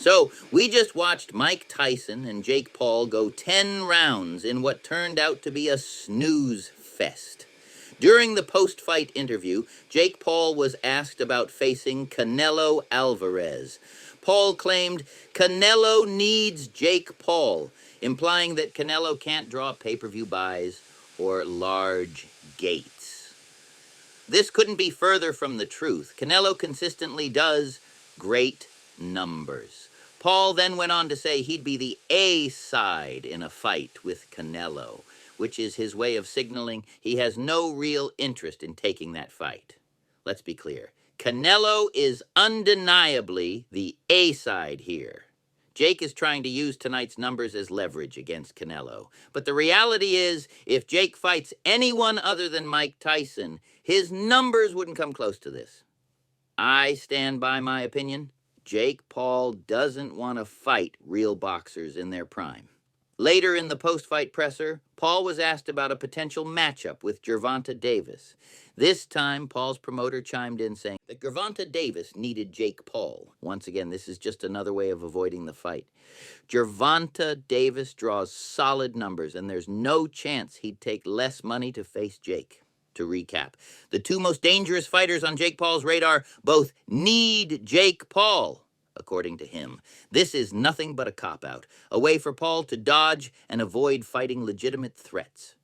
So we just watched Mike Tyson and Jake Paul go 10 rounds in what turned out to be a snooze fest. During the post-fight interview, Jake Paul was asked about facing Canelo Alvarez. Paul claimed Canelo needs Jake Paul, implying that Canelo can't draw pay-per-view buys or large gates. This couldn't be further from the truth. Canelo consistently does great numbers. Paul then went on to say he'd be the A side in a fight with Canelo, which is his way of signaling he has no real interest in taking that fight. Let's be clear. Canelo is undeniably the A side here. Jake is trying to use tonight's numbers as leverage against Canelo. But the reality is, if Jake fights anyone other than Mike Tyson, his numbers wouldn't come close to this. I stand by my opinion. Jake Paul doesn't want to fight real boxers in their prime. Later in the post-fight presser, Paul was asked about a potential matchup with Gervonta Davis. This time, Paul's promoter chimed in saying that Gervonta Davis needed Jake Paul. Once again, this is just another way of avoiding the fight. Gervonta Davis draws solid numbers, and there's no chance he'd take less money to face Jake. To recap, the two most dangerous fighters on Jake Paul's radar both need Jake Paul, according to him. This is nothing but a cop-out, a way for Paul to dodge and avoid fighting legitimate threats.